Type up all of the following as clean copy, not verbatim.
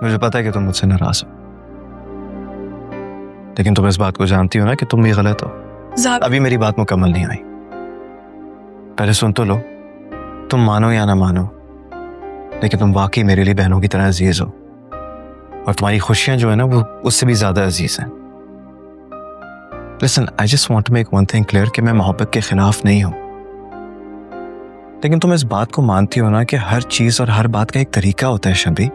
मुझे पता है कि तुम मुझसे नाराज हो, लेकिन तुम इस बात को जानती हो ना कि तुम भी गलत हो। अभी मेरी बात मुकम्मल नहीं आई, पहले सुन तो लो। तुम मानो या ना मानो, लेकिन तुम वाकई मेरे लिए बहनों की तरह अजीज हो, और तुम्हारी खुशियां जो है ना वो उससे भी ज्यादा अजीज हैं। Listen, I just want to make one thing clear कि मैं मोहब्बत के खिलाफ नहीं हूं, लेकिन तुम इस बात को मानती हो ना कि हर चीज और हर बात का एक तरीका होता है शबी,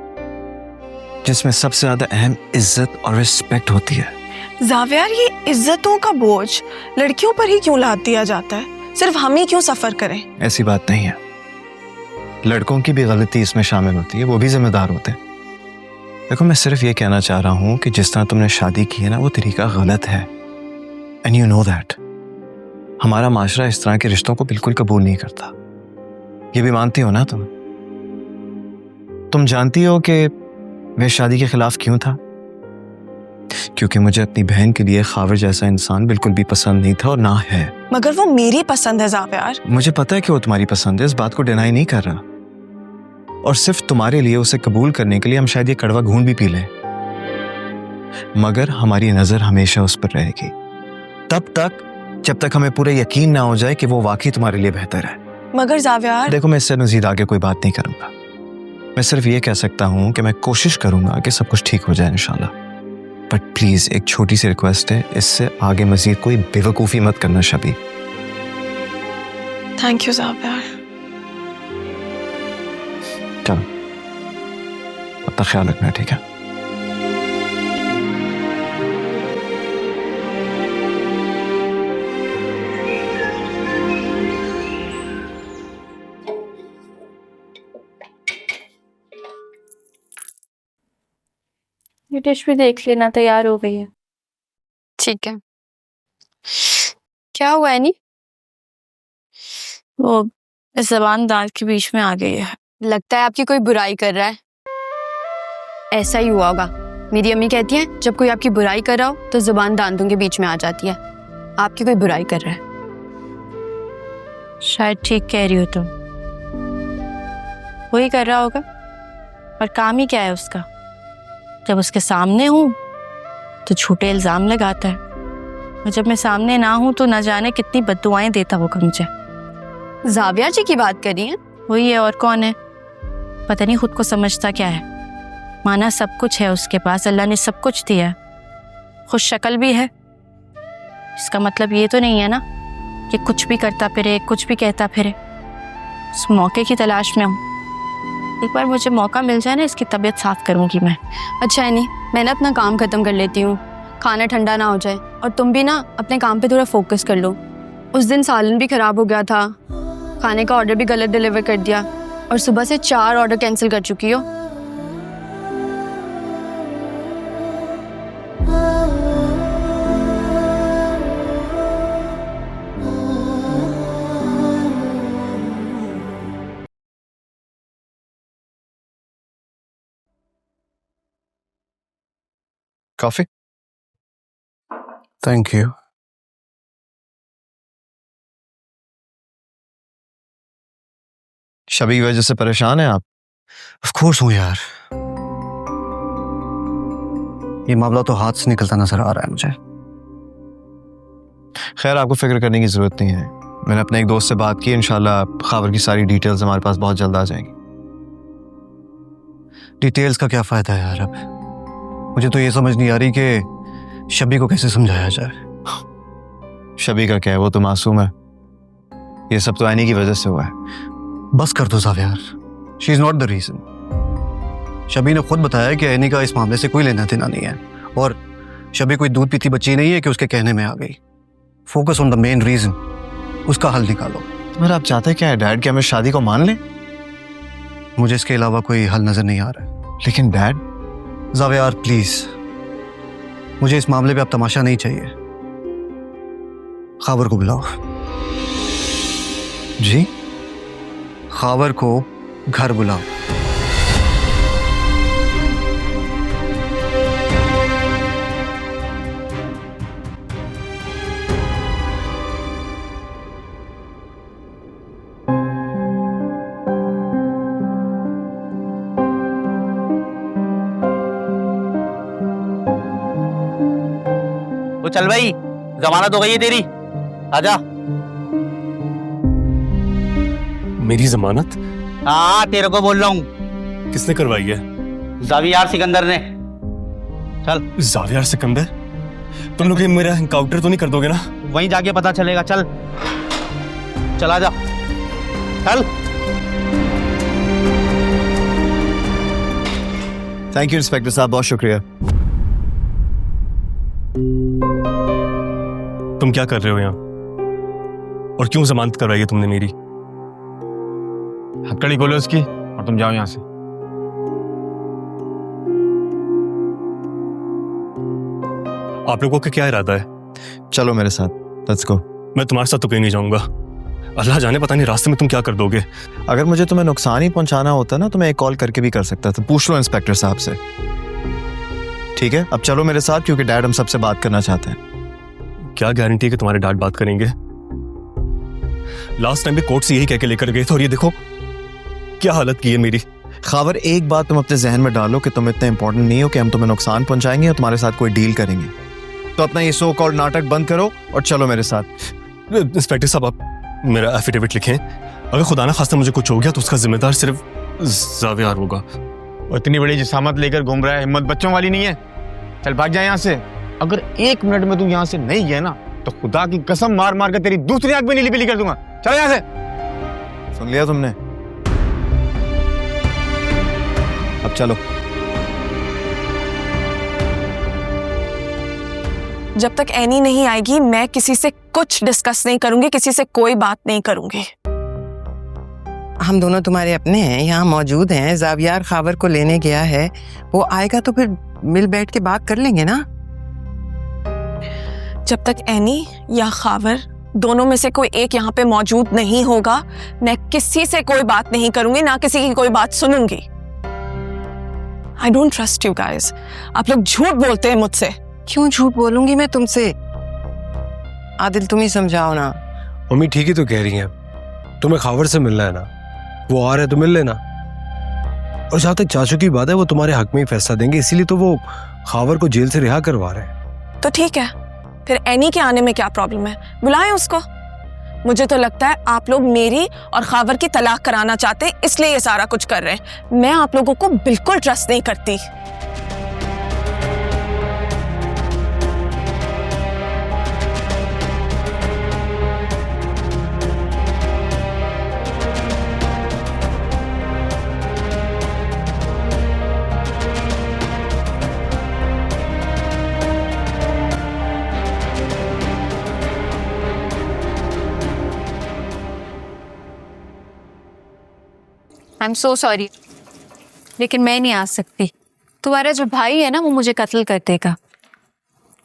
जिसमें सबसे ज्यादा अहम इज्जत और रिस्पेक्ट होती है। जावियार, ये इज्जतों का बोझ लड़कियों पर ही क्यों लाद दिया जाता है? सिर्फ हम ही क्यों सफर करें? ऐसी बात नहीं है, लड़कों की भी गलती इसमें शामिल होती है, वो भी जिम्मेदार होते हैं। देखो, मैं सिर्फ ये कहना चाह रहा हूं कि जिस तरह तुमने शादी की है ना, वो तरीका गलत है, एंड यू नो दैट। हमारा माशरा इस तरह के रिश्तों को बिल्कुल कबूल नहीं करता, ये भी मानती हो ना तुम? तुम जानती हो कि मैं शादी के खिलाफ क्यों था? क्योंकि मुझे अपनी बहन के लिए खावर जैसा इंसान बिल्कुल भी पसंद नहीं था और ना है। मगर वो मेरी पसंद है जावियार। मुझे पता है कि वो तुम्हारी पसंद है, इस बात को डिनाई नहीं कर रहा, और सिर्फ तुम्हारे लिए उसे कबूल करने के लिए हम शायद ये कड़वा घूंट भी पी लें, मगर हमारी नजर हमेशा उस पर रहेगी, तब तक जब तक हमें पूरा यकीन ना हो जाए कि वो वाकई तुम्हारे लिए बेहतर है। मगर जावियार, देखो, मैं इससे मजीद आगे कोई बात नहीं करूंगा। मैं सिर्फ ये कह सकता हूं कि मैं कोशिश करूंगा कि सब कुछ ठीक हो जाए इंशाल्लाह, बट प्लीज एक छोटी सी रिक्वेस्ट है, इससे आगे मजीद कोई बेवकूफ़ी मत करना शबी। Thank you Zaviyar. चलो, अपना ख्याल रखना, ठीक है? ये डिश भी देख लेना, तैयार हो गई है। ठीक है। क्या हुआ एनी? वो ज़बान दांत के बीच में आ गई है। लगता है आपकी कोई बुराई कर रहा है। ऐसा ही हुआ होगा। मेरी अम्मी कहती हैं जब कोई आपकी बुराई कर रहा हो तो जुबान दांतों के बीच में आ जाती है। आपकी कोई बुराई कर रहा है। शायद ठीक कह रही हो तुम, वही कर रहा होगा, और काम ही क्या है उसका? जब उसके सामने हूँ तो झूठे इल्जाम लगाता है, और जब मैं सामने ना हूँ तो न जाने कितनी बद्दुआएं देता होगा मुझे। जाविया जी की बात कर रही हैं? वही है, और कौन है? पता नहीं खुद को समझता क्या है। माना सब कुछ है उसके पास, अल्लाह ने सब कुछ दिया है, खुश शक्ल भी है। इसका मतलब ये तो नहीं है ना कि कुछ भी करता फिरे, कुछ भी कहता फिरे। उस मौके की तलाश में हूँ। एक बार मुझे मौका मिल जाए ना, इसकी तबीयत साफ करूँगी मैं। अच्छा है नहीं, मैं ना अपना काम खत्म कर लेती हूँ, खाना ठंडा ना हो जाए, और तुम भी ना अपने काम पे थोड़ा फोकस कर लो। उस दिन सालन भी खराब हो गया था, खाने का ऑर्डर भी गलत डिलीवर कर दिया, और सुबह से 4 ऑर्डर कैंसिल कर चुकी हो। कॉफी? Thank you. शबी की वजह से परेशान हैं आप? ऑफ कोर्स हूँ यार, ये मामला तो हाथ से निकलता नजर आ रहा है मुझे। खैर, आपको फिक्र करने की जरूरत नहीं है। मैंने अपने एक दोस्त से बात की, इंशाल्लाह खबर की सारी डिटेल्स हमारे पास बहुत जल्द आ जाएंगी। डिटेल्स का क्या फायदा है यार? अब मुझे तो ये समझ नहीं आ रही कि शबी को कैसे समझाया जाए। शबी का क्या है, वो तो मासूम है। ये सब तो आईनी की वजह से हुआ है। बस कर दो यार, she is not the reason. Shabi ने खुद बताया कि ऐनी का इस मामले से कोई लेना देना नहीं है, और शबी कोई दूध पीती बच्ची नहीं है कि उसके कहने में आ गई। Focus on the main reason, उसका हल निकालो। मगर आप चाहते क्या है डैड, कि हमें शादी को मान लें? मुझे इसके अलावा कोई हल नजर नहीं आ रहा है। लेकिन डैड, जावियार प्लीज, मुझे इस मामले पे अब तमाशा नहीं चाहिए। खावर को बुलाओ। जी? खावर को घर बुलाओ। तो चल भाई, जमानत हो गई है तेरी, आजा। मेरी जमानत हाँ तेरे को बोल रहा हूँ। किसने करवाई है? जावियार सिकंदर ने। चल जावियार सिकंदर? तुम लोग ये मेरा एनकाउंटर तो नहीं कर दोगे ना? वहीं जाके पता चलेगा। चल चला जा, चल। थैंक यू इंस्पेक्टर साहब, बहुत शुक्रिया। तुम क्या कर रहे हो यहाँ? और क्यों जमानत करवाई है तुमने मेरी? हथकड़ी खोलो उसकी और तुम जाओ यहाँ से। आप लोगों का क्या इरादा है? चलो मेरे साथ, लेट्स गो। मैं तुम्हारे साथ तो कहीं नहीं जाऊंगा। अल्लाह जाने पता नहीं रास्ते में तुम क्या कर दोगे। अगर मुझे तुम्हें नुकसान ही पहुंचाना होता ना तो मैं एक कॉल करके भी कर सकता था। पूछ लो इंस्पेक्टर साहब से। ठीक है, अब चलो मेरे साथ, क्योंकि डैड हम सबसे बात करना चाहते हैं। क्या गारंटी है कि तुम्हारे डैड बात करेंगे? लास्ट टाइम भी कोर्ट से यही कह के लेकर गए थे और ये देखो क्या हालत की है मेरी। खावर, एक बात तुम अपने जहन में डालो कि तुम इतने इंपॉर्टेंट नहीं हो कि हम तुम्हें नुकसान पहुंचाएंगे और तुम्हारे साथ कोई डील करेंगे। तो अपना ये सो कॉल्ड नाटक बंद करो और चलो मेरे साथ। इंस्पेक्टर साहब, आप मेरा एफिडेविट लिखें। अगर खुदा ना खास्ता मुझे कुछ हो गया तो उसका जिम्मेदार सिर्फ जावियार होगा। और इतनी बड़ी जिसामत लेकर घूम रहा है, हिम्मत बच्चों वाली नहीं है। चल भाग जा यहाँ से। अगर 1 मिनट में तू यहाँ से नहीं गया ना तो खुदा की कसम मार मार कर तेरी दूसरी आंख भी नीली पीली कर दूंगा। चल यहाँ से। सुन लिया तुमने? अब चलो। जब तक एनी नहीं आएगी मैं किसी से कुछ डिस्कस नहीं करूंगी, किसी से कोई बात नहीं करूंगी। हम दोनों तुम्हारे अपने हैं, यहाँ मौजूद हैं। जावियार खावर को लेने गया है, वो आएगा तो फिर मिल बैठ के बात कर लेंगे ना। जब तक एनी या खावर दोनों में से कोई एक यहाँ पे मौजूद नहीं होगा, मैं किसी से कोई बात नहीं करूंगी, ना किसी की कोई बात सुनूंगी। I don't trust you guys. आप लोग झूठ बोलते हैं मुझसे। क्यों झूठ बोलूंगी मैं तुमसे? आदिल तुम ही समझाओ ना। मम्मी ठीक ही तो कह रही हैं, तुम्हें खावर से मिलना है ना, वो आ रहा है तो मिल लेना। और जहां तक चाचू की बात है, वो तुम्हारे हक में ही फैसला देंगे, इसीलिए तो वो खावर को जेल से रिहा करवा रहे हैं। तो ठीक है, फिर एनी के आने में क्या प्रॉब्लम है? बुलाएं उसको। मुझे तो लगता है आप लोग मेरी और खावर की तलाक कराना चाहते हैं, इसलिए ये सारा कुछ कर रहे हैं। मैं आप लोगों को बिल्कुल ट्रस्ट नहीं करती। आई एम सो सॉरी, लेकिन मैं नहीं आ सकती। तुम्हारा जो भाई है ना, वो मुझे कत्ल कर देगा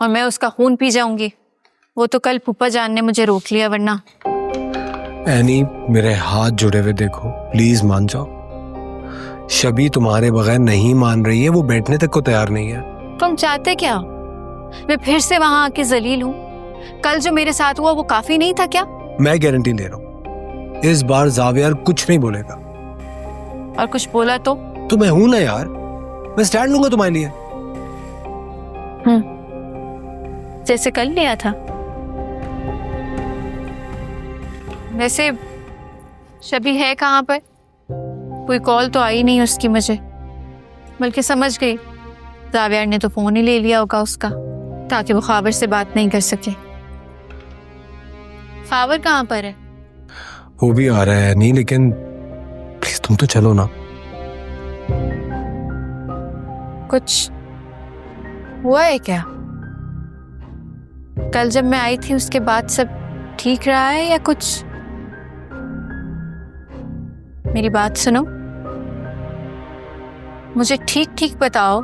और मैं उसका खून पी जाऊंगी। वो तो कल फूफा जान ने मुझे रोक लिया, वरना। एनी, मेरे हाथ जुड़े हुए देखो, प्लीज मान जाओ। शबी तुम्हारे बगैर नहीं मान रही है, वो बैठने तक को तैयार नहीं है। तुम चाहते क्या? मैं फिर से वहां आके जलील हूँ? कल जो मेरे साथ हुआ वो काफी नहीं था क्या? मैं गारंटी ले रहा हूँ, इस बार जावियार कुछ नहीं बोलेगा। और कुछ बोला तो मैं हूं ना यार, मैं स्टैंड लूंगा तुम्हारे लिए। जैसे कल लिया था। वैसे शबी है कहाँ पर? कोई कॉल तो आई नहीं उसकी मुझे, बल्कि समझ गई जावियार ने तो फोन ही ले लिया होगा उसका, ताकि वो खावर से बात नहीं कर सके। खावर कहाँ पर है? वो भी आ रहा है नहीं, लेकिन प्लीज तुम तो चलो ना। कुछ हुआ है क्या? कल जब मैं आई थी उसके बाद सब ठीक रहा है या कुछ? मेरी बात सुनो, मुझे ठीक ठीक बताओ।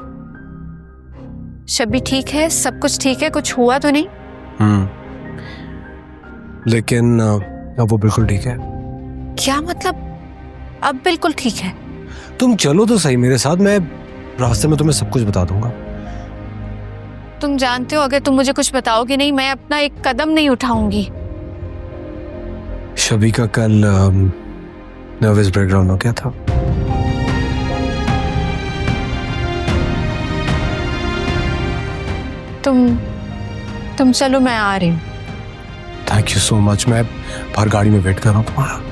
शबी ठीक है? सब कुछ ठीक है? कुछ हुआ तो नहीं? लेकिन अब वो बिल्कुल ठीक है। क्या मतलब अब बिल्कुल ठीक है? तुम चलो तो सही मेरे साथ, मैं रास्ते में तुम्हें सब कुछ बता दूंगा। तुम जानते हो अगर तुम मुझे कुछ बताओगे नहीं, मैं अपना एक कदम नहीं उठाऊंगी। शबी का कल नर्वस ब्रेकडाउन हो गया था। तुम चलो, मैं आ रही हूँ। Thank you so much. मैं बाहर गाड़ी में वेट कर रहा हूँ तुम्हारा।